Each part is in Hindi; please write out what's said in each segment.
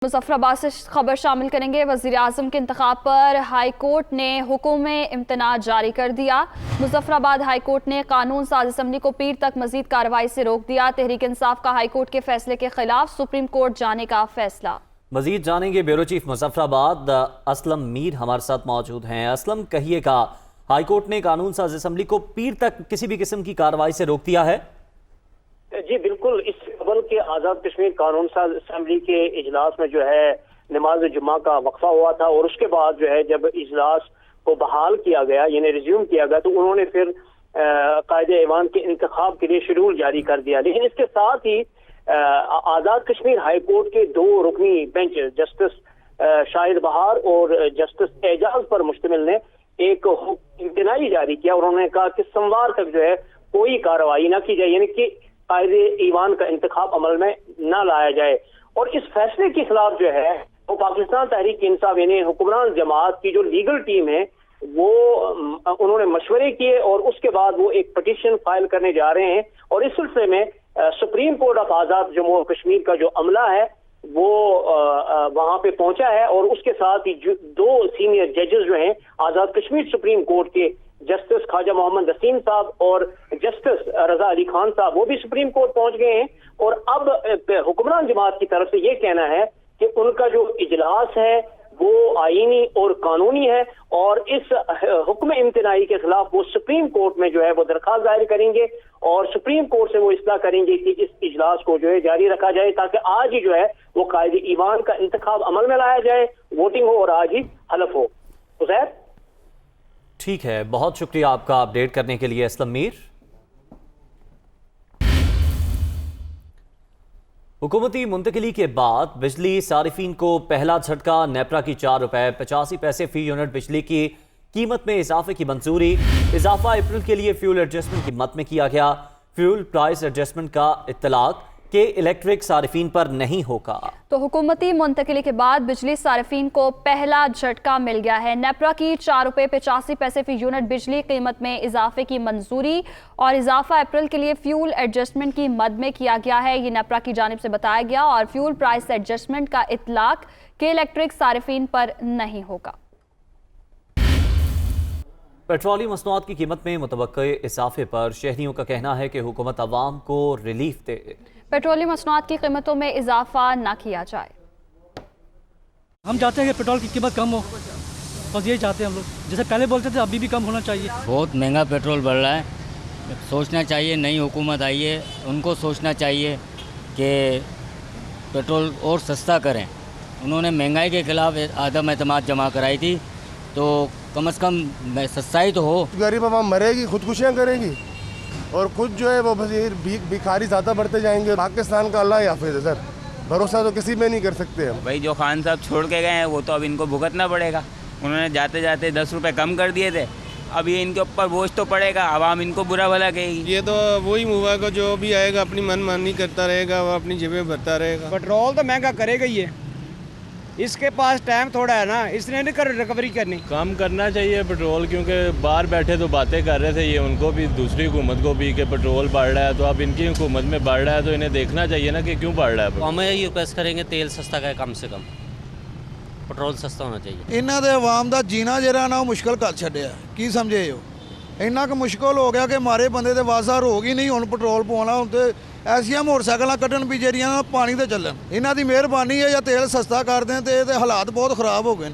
मुजफ्फराबाद से खबर शामिल करेंगे। वज़ीर आज़म के इंतखाब पर हाई कोर्ट ने हुक्म इम्तना जारी कर दिया। मुजफ्फराबाद हाई कोर्ट ने कानून साज असम्बली को पीर तक मजीद कार्रवाई से रोक दिया। तहरीक इंसाफ का हाई कोर्ट के फैसले के खिलाफ सुप्रीम कोर्ट जाने का फैसला। मजीद जानेंगे ब्यूरो चीफ मुजफ्फराबाद असलम मीर हमारे साथ मौजूद हैं। असलम, कहिएगा, हाई कोर्ट ने कानून साज असम्बली को पीर तक किसी भी किस्म की कार्रवाई से रोक दिया है? जी बिल्कुल, इस कबल के आज़ाद कश्मीर कानून साज असम्बली के इजलास में जो है नमाज जुम्मा का वक्फा हुआ था और उसके बाद जो है जब इजलास को बहाल किया गया यानी रिज्यूम किया गया तो उन्होंने फिर कायदे ऐवान के इंतखाब के लिए शेड्यूल जारी कर दिया। लेकिन इसके साथ ही आज़ाद कश्मीर हाई कोर्ट के दो रुकनी बेंच जस्टिस शाहिद बहार और जस्टिस एजाज पर मुश्तमिल ने एक इम्तनाई जारी किया। उन्होंने कहा कि सोमवार तक जो है कोई कार्रवाई न की जाए, यानी कि कायदे ईवान का इंतखाब अमल में न लाया जाए। और इस फैसले के खिलाफ जो है वो पाकिस्तान तहरीक इंसाफ यानी हुक्मरान जमात की जो लीगल टीम है वो उन्होंने मशवरे किए और उसके बाद वो एक पिटीशन फाइल करने जा रहे हैं। और इस सिलसिले में सुप्रीम कोर्ट ऑफ आज़ाद जम्मू और कश्मीर का जो अमला है वो वहां पे पहुंचा है और उसके साथ ही दो सीनियर जजेस जो हैं आज़ाद कश्मीर सुप्रीम कोर्ट के जस्टिस ख्वाजा मोहम्मद नसीम साहब और जस्टिस रजा अली खान साहब वो भी सुप्रीम कोर्ट पहुंच गए हैं। और अब हुक्मरान जमात की तरफ से ये कहना है कि उनका जो इजलास है वो आईनी और कानूनी है और इस हुक्म इम्तनाई के खिलाफ वो सुप्रीम कोर्ट में जो है वो दरखास्त दायर करेंगे और सुप्रीम कोर्ट से वो इस्तेमाल करेंगे कि इस इजलास को जो है जारी रखा जाए ताकि आज ही जो है वो कायदे ईवान का इंतखाब अमल में लाया जाए, वोटिंग हो और आज ही हलफ हो। उज़ैर, ठीक है, बहुत शुक्रिया आपका अपडेट करने के लिए असलम मीर। हुकूमती मुंतकिली के बाद बिजली सारिफीन को पहला झटका। नेपरा की ₹4.85 फी यूनिट बिजली की कीमत में इजाफे की मंजूरी। इजाफा अप्रैल के लिए फ्यूल एडजस्टमेंट की मद में किया गया। फ्यूल प्राइस एडजस्टमेंट का इत्तलाक के इलेक्ट्रिक सारिफीन पर नहीं होगा। तो हुकूमती मुंतकिली के बाद बिजली सारिफीन को पहला झटका मिल गया है। नेपरा की ₹4.85 फी यूनिट बिजली कीमत में इजाफे की मंजूरी और इजाफा अप्रैल के लिए फ्यूल एडजस्टमेंट की मद में किया गया है। ये नेपरा की जानिब से बताया गया और फ्यूल प्राइस एडजस्टमेंट का इतलाक के इलेक्ट्रिक सारिफीन पर नहीं होगा। पेट्रोलियम मसनूआत की कीमत में मुतवक्के इजाफे पर शहरियों का कहना है कि हुकूमत अवाम को रिलीफ दे। पेट्रोलियम मसनूआत की कीमतों में इजाफा न किया जाए। हम चाहते हैं कि पेट्रोल की कीमत कम हो, बस यही चाहते हैं हम लोग। जैसे पहले बोलते थे अभी भी कम होना चाहिए। बहुत महंगा पेट्रोल बढ़ रहा है, सोचना चाहिए, नई हुकूमत आई है उनको सोचना चाहिए कि पेट्रोल और सस्ता करें। उन्होंने महंगाई के खिलाफ आदम एतमाद जमा कराई थी तो कम से कम सस्ताई तो हो। गरीब आवाम मरेगी, खुदकुशियाँ करेगी और खुद जो है वो बस भिखारी ज़्यादा बढ़ते जाएंगे। पाकिस्तान का अल्लाह हाफिज़ है सर, भरोसा तो किसी में नहीं कर सकते हम। भाई जो खान साहब छोड़ के गए हैं वो तो अब इनको भुगतना पड़ेगा। उन्होंने जाते जाते 10 रुपए कम कर दिए थे, अब ये इनके ऊपर बोझ तो पड़ेगा, आवाम इनको बुरा भला कहेगी। ये तो वही हुआ को जो भी आएगा अपनी मनमानी करता रहेगा, वो अपनी जेबें भरता रहेगा। पेट्रोल तो महंगा करेगा ही है, इसके पास टाइम थोड़ा है ना, इसने नहीं कर रिकवरी करनी। कम करना चाहिए पेट्रोल, क्योंकि बाहर बैठे तो बातें कर रहे थे ये उनको भी दूसरी हुकूमत को भी कि पेट्रोल बढ़ रहा है, तो अब इनकी हुकूमत में बढ़ रहा है तो इन्हें देखना चाहिए ना कि क्यों बढ़ रहा है। हम यही रिक्वेस्ट करेंगे तेल सस्ता का कम से कम, पेट्रोल सस्ता होना चाहिए। इन्हों के आवाम का जीना जरा ना मुश्किल कर छड्या, की समझे हो? इन्ना क मुश्किल हो गया कि मारे बंदे तो वासा रोग ही नहीं। हुण पेट्रोल पवाना हुण तो ऐसिया मोटरसाइकिल कट्टन भी जरिया पानी तो चलन। इन्हों की मेहरबानी है या तेल सस्ता कर दें तो हालात बहुत खराब हो गए।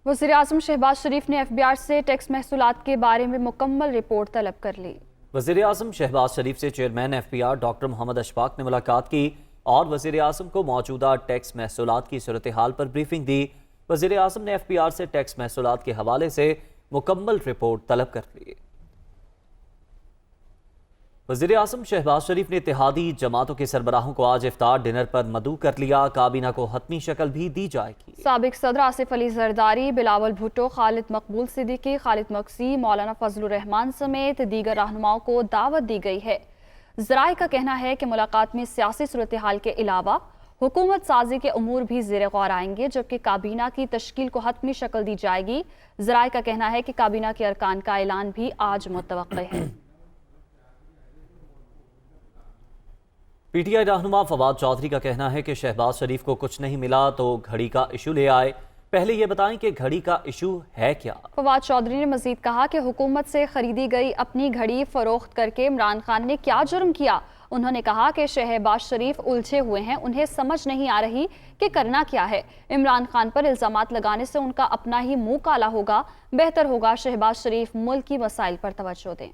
वज़ीर आज़म शहबाज शरीफ ने FBR से टैक्स महसूलात के बारे में मुकम्मल रिपोर्ट तलब कर ली। वज़ीर आज़म शहबाज शरीफ से chairman FBR doctor Mohammad Ashfaq ने मुलाकात की और वज़ीर आज़म को मौजूदा टैक्स महसूलात की सूरत हाल पर ब्रीफिंग दी। वज़ीर आज़म ने FBR से टैक्स महसूलात के हवाले से मुकम्मल रिपोर्ट तलब कर ली। वज़ीर आज़म शहबाज शरीफ ने इत्तेहादी जमातों के सरबराहों को आज इफ्तार डिनर पर मदऊ कर लिया। काबीना को हतमी शक्ल भी दी जाएगी। साबिक सदर आसिफ अली जरदारी, बिलावल भुट्टो, खालिद मकबूल सिद्दीकी, खालिद मकसी, मौलाना फजलुर रहमान समेत दीगर रहनुमाओं को दावत दी गई है। ज़राए का कहना है कि मुलाकात में सियासी सूरत हाल के अलावा हुकूमत साजी के अमूर भी ज़ेर गौर आएंगे, जबकि काबीना की तश्कील को हतमी शक्ल दी जाएगी। ज़राए का कहना है कि काबीना के अरकान का ऐलान भी आज मुतवक्के है। पीटीआई रहनुमा फवाद चौधरी का कहना है कि शहबाज शरीफ को कुछ नहीं मिला तो घड़ी का इशू ले आए। पहले ये बताएं कि घड़ी का इशू है क्या। फवाद चौधरी ने मजीद कहा कि हुकूमत से खरीदी गई अपनी घड़ी फरोख्त करके इमरान खान ने क्या जुर्म किया। उन्होंने कहा कि शहबाज शरीफ उलझे हुए हैं, उन्हें समझ नहीं आ रही कि करना क्या है। इमरान खान पर इल्जामात लगाने से उनका अपना ही मुंह काला होगा। बेहतर होगा शहबाज शरीफ मुल्क की मसाइल पर तवज्जो दें।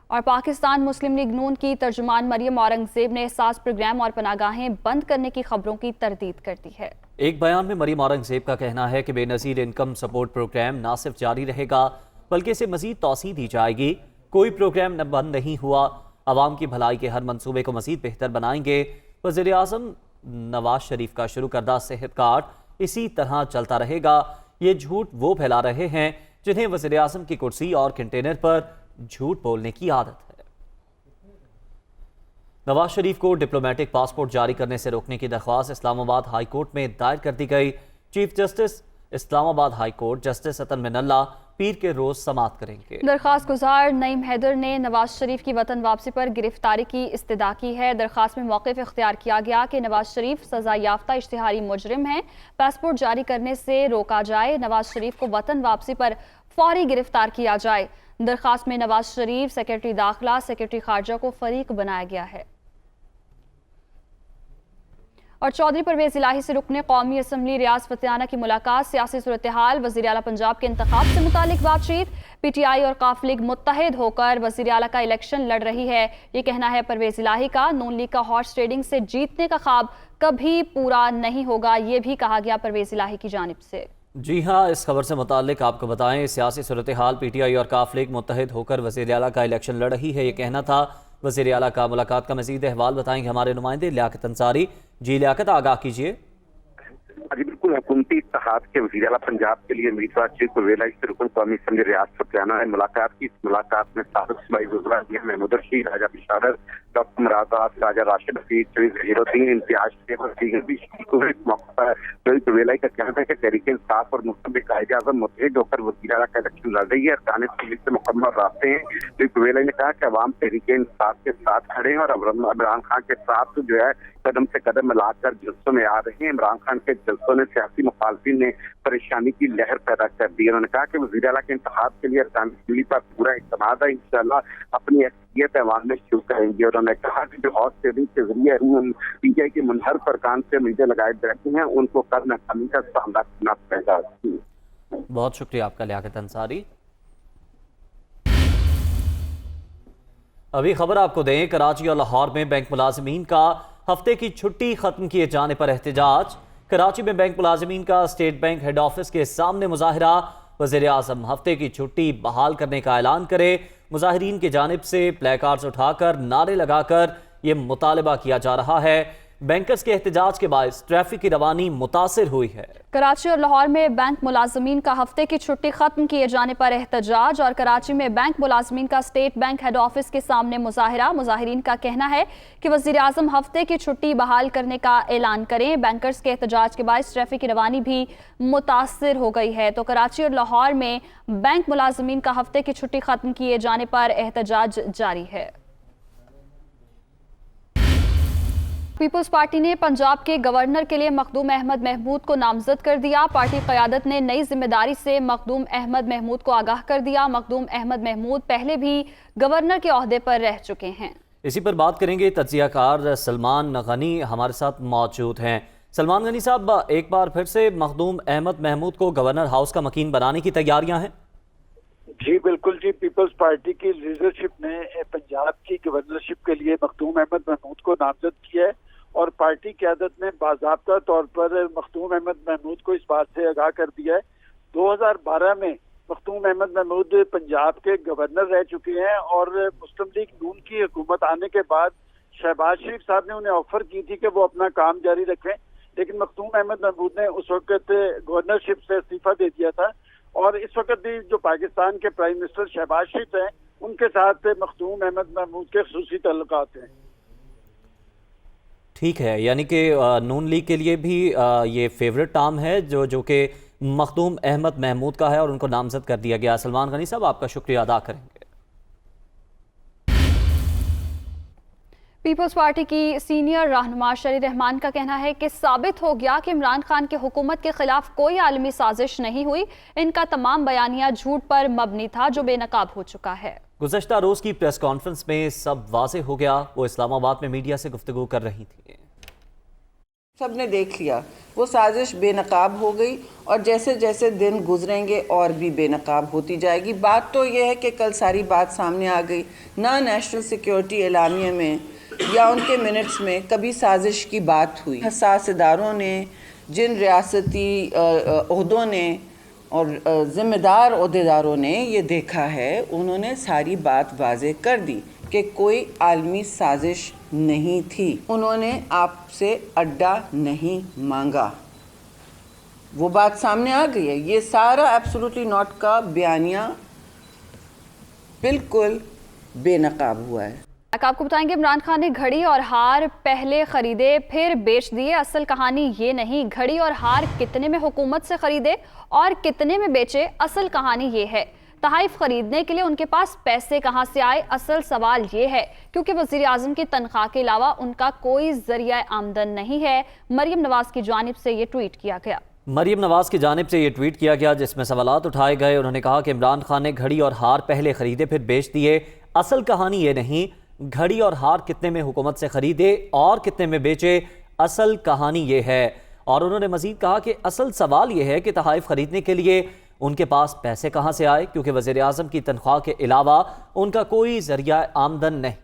और पाकिस्तान मुस्लिम लीग नून की तर्जुमान मरियम औरंगजेब ने एहसास प्रोग्राम और पनागाहें बंद करने की खबरों की तरदीद कर दी है। एक बयान में मरियम औरंगजेब का कहना है कि बेनज़ीर इनकम सपोर्ट प्रोग्राम न सिर्फ जारी रहेगा बल्कि इसे मजीद तौसी दी जाएगी। कोई प्रोग्राम न बंद नहीं हुआ। अवाम की भलाई के हर मंसूबे को मजीद बेहतर बनाएंगे। वज़ीर आज़म नवाज शरीफ का शुरू करदा सेहत कार्ड इसी तरह चलता रहेगा। ये झूठ वो फैला रहे हैं जिन्हें वज़ीर आज़म की कुर्सी और कंटेनर पर झूठ बोलने की आदत है। नवाज शरीफ को डिप्लोमेटिक पासपोर्ट जारी करने से रोकने की दरख्वास्त इस्लामाबाद हाई कोर्ट में दायर कर दी गई। Chief justice Islamabad high court justice अतन मिनल्ला पीर के रोज समाअत करेंगे। दरखास्त गुजार नईम हैदर ने नवाज शरीफ की वतन वापसी पर गिरफ्तारी की इस्तदा की है। दरखास्त में मौक़िफ़ इख्तियार किया गया कि नवाज शरीफ सजा याफ्ता इश्तिहारी मुजरिम हैं, पासपोर्ट जारी करने से रोका जाए। नवाज शरीफ को वतन वापसी पर फौरी गिरफ्तार किया जाए। दरखास्त में नवाज शरीफ, सेक्रेटरी दाखिला, सेक्रेटरी खारजा को फरीक बनाया गया है। और चौधरी परवेज इलाही से रुकने कौमी असम्बली रियाज फतेहाना की मुलाकात, सियासी सूरत हाल, वज़ीर आला पंजाब के इंतखाब से मुतालिक बातचीत। पीटीआई और काफ लीग मुत्तहिद होकर वज़ीर आला का इलेक्शन लड़ रही है, ये कहना है परवेज इलाही का। नून लीग का हॉर्स ट्रेडिंग से जीतने का ख्वाब कभी पूरा नहीं होगा, ये भी कहा गया परवेज इलाही की जानिब से। जी हाँ, इस खबर से मुताल्लिक आपको बताएं, सियासी सूरत हाल, पीटीआई और काफ लीग मुत्तहिद होकर वज़ीर आला का इलेक्शन लड़ रही है, ये कहना था वज़ीर आला का। मुलाकात का मज़ीद अहवाल बताएंगे हमारे नुमाइंदे लियाकत अंसारी। जी लियाकत, आगाह कीजिए। जी बिल्कुल, हुकूमती इत्तेहाद के वज़ीर आला पंजाब के लिए उम्मीदवार चीफ परवेज इलाही से रुकन कौमी असम्बली रियाज फतेहाना है मुलाकात की। इस मुलाकात में साबिक़ सूबाई वज़रा महमूद रशीद, राजा बिशारत, डॉक्टर मुरादाबाद, राजा राशिद हफीज, ज़हीरुद्दीन, इम्तियाज शेख और दीगर भी हुए। इस मौके पर परवेज इलाही का कहना है कि तहरीक इंसाफ और मुस्तबिल कायदे-ए-आज़म मुत्तहिद होकर वज़ीर आला का इलेक्शन लड़ रही है। अरकान असम्बली से मुकम्मल रास्ते हैं। परवेज इलाही ने कहा कि अवाम तहरीक इंसाफ के साथ खड़े हैं और इमरान खान के साथ जो है कदम से कदम मिलाकर जलसों में आ रहे हैं। इमरान खान के जलसों ने सियासी मुखालफिन ने परेशानी की लहर पैदा कर दी। उन्होंने कहा कि वज़ीर आला के इंतखाब के लिए अरकान असम्बली पर पूरा इत्मीनान है, इंशाअल्लाह अपनी अक्सरियत ऐवान में शुरू करेंगे। और उन्होंने कहा कि जो हॉर्स ट्रेडिंग के जरिए पीटीआई के मुनहरफ अरकान से मुझे लगाए बैठे हैं, उनको कद नाकामी का सामना करना पड़ेगा। बहुत शुक्रिया आपका लियाकत अंसारी। अभी खबर आपको दें, कराची और लाहौर में बैंक मुलाजिमीन का हफ्ते की छुट्टी खत्म किए जाने पर एहतजाज। कराची में बैंक मुलाजिमीन का स्टेट बैंक हेड ऑफिस के सामने मुजाहिरा। वज़ीर आज़म हफ्ते की छुट्टी बहाल करने का ऐलान करे। मुजाहिरीन की जानिब से प्लेकार्ड्स उठाकर नारे लगाकर ये मुतालबा किया जा रहा है। बैंकर्स के एहतजाज के बायस ट्रैफिक की रवानी मुतासिर हुई है। कराची और लाहौर में बैंक मुलाजमीन का हफ्ते की छुट्टी खत्म किए जाने पर एहतजाज। और कराची में बैंक मुलाजमीन का स्टेट बैंक हेड ऑफिस के सामने मुजाहिरा। मुजाहिरीन का कहना है कि वज़ीर आज़म हफ्ते की छुट्टी बहाल करने का ऐलान करें। बैंकर्स के एहतजाज के बायस ट्रैफिक की रवानी भी मुतासिर हो गई है। तो कराची और लाहौर में बैंक मुलाजमीन का हफ्ते की छुट्टी खत्म किए जाने पर एहतजाज जारी है। पीपल्स पार्टी ने पंजाब के गवर्नर के लिए मखदूम अहमद महमूद को नामजद कर दिया। पार्टी क़यादत ने नई जिम्मेदारी से मखदूम अहमद महमूद को आगाह कर दिया। मखदूम अहमद महमूद पहले भी गवर्नर के ओहदे पर रह चुके हैं। इसी पर बात करेंगे, तज्ज़ियाकार सलमान गनी हमारे साथ मौजूद हैं। सलमान गनी साहब, एक बार फिर से मखदूम अहमद महमूद को गवर्नर हाउस का मकीन बनाने की तैयारियां हैं? जी बिल्कुल जी, पीपल्स पार्टी की लीडरशिप ने पंजाब की गवर्नरशिप के लिए मखदूम अहमद महमूद को नामजद किया है और पार्टी क़यादत ने बाज़ाब्ता तौर पर मखदूम अहमद महमूद को इस बात से आगाह कर दिया है। 2012 में मखदूम अहमद महमूद पंजाब के गवर्नर रह चुके हैं और मुस्लिम लीग नून की हुकूमत आने के बाद शहबाज शरीफ साहब ने उन्हें ऑफर की थी कि वो अपना काम जारी रखें, लेकिन मखदूम अहमद महमूद ने उस वक्त गवर्नरशिप से इस्तीफा दे दिया था। और इस वक्त भी जो पाकिस्तान के प्राइम मिनिस्टर शहबाज शरीफ हैं, उनके साथ मखदूम अहमद महमूद के खुसूसी ताल्लुकात हैं। ठीक है, यानी कि नून लीग के लिए भी ये फेवरेट नाम है जो कि मखदूम अहमद महमूद का है और उनको नामजद कर दिया गया। सलमान गनी साहब, आपका शुक्रिया अदा करेंगे। पीपल्स पार्टी की सीनियर रहनुमा शरी रहमान का कहना है कि साबित हो गया कि इमरान खान की हुकूमत के खिलाफ कोई आलमी साजिश नहीं हुई। इनका तमाम बयानिया झूठ पर मबनी था जो बेनकाब हो चुका है। गुज़श्ता रोज की प्रेस कॉन्फ्रेंस में सब वाज़ेह हो गया। वो इस्लामाबाद में मीडिया से गुफ्तगू कर रही थी। सबने देख लिया वो साजिश बेनकाब हो गई और जैसे जैसे दिन गुजरेंगे और भी बेनकाब होती जाएगी। बात तो यह है कि कल सारी बात सामने आ गई। ना नेशनल सिक्योरिटी एलामिया में या उनके मिनट्स में कभी साजिश की बात हुई। हसास इदारों ने, जिन रियासती ओहदों ने और ज़िम्मेदार ओहदेदारों ने ये देखा है, उन्होंने सारी बात वाज़ेह कर दी कि कोई आलमी साजिश नहीं थी। उन्होंने आपसे अड्डा नहीं मांगा, वो बात सामने आ गई है। ये सारा एब्सोल्युटली नॉट का बयानिया बिल्कुल बेनकाब हुआ है। आपको बताएंगे, इमरान खान ने घड़ी और हार पहले खरीदे फिर बेच दिए। असल कहानी ये नहीं, घड़ी और हार कितने में हुकूमत से खरीदे और कितने में बेचे, असल कहानी ये है। तहाइफ खरीदने के लिए उनके पास पैसे कहां से आए, असल सवाल ये है, क्योंकि वज़ीर आज़म की तनख्वाह के अलावा उनका कोई जरिया आमदन नहीं है। मरियम नवाज की जानिब से ये ट्वीट किया गया। मरियम नवाज की जानिब से ये ट्वीट किया गया जिसमें सवालात उठाए गए। उन्होंने कहा कि इमरान खान ने घड़ी और हार पहले खरीदे फिर बेच दिए। असल कहानी ये नहीं, घड़ी और हार कितने में हुकूमत से खरीदे और कितने में बेचे, असल कहानी ये है। और उन्होंने मजीद कहा कि असल सवाल ये है कि तहाइफ खरीदने के लिए उनके पास पैसे कहां से आए, क्योंकि वज़ीर आज़म की तनख्वाह के अलावा उनका कोई जरिया आमदन नहीं।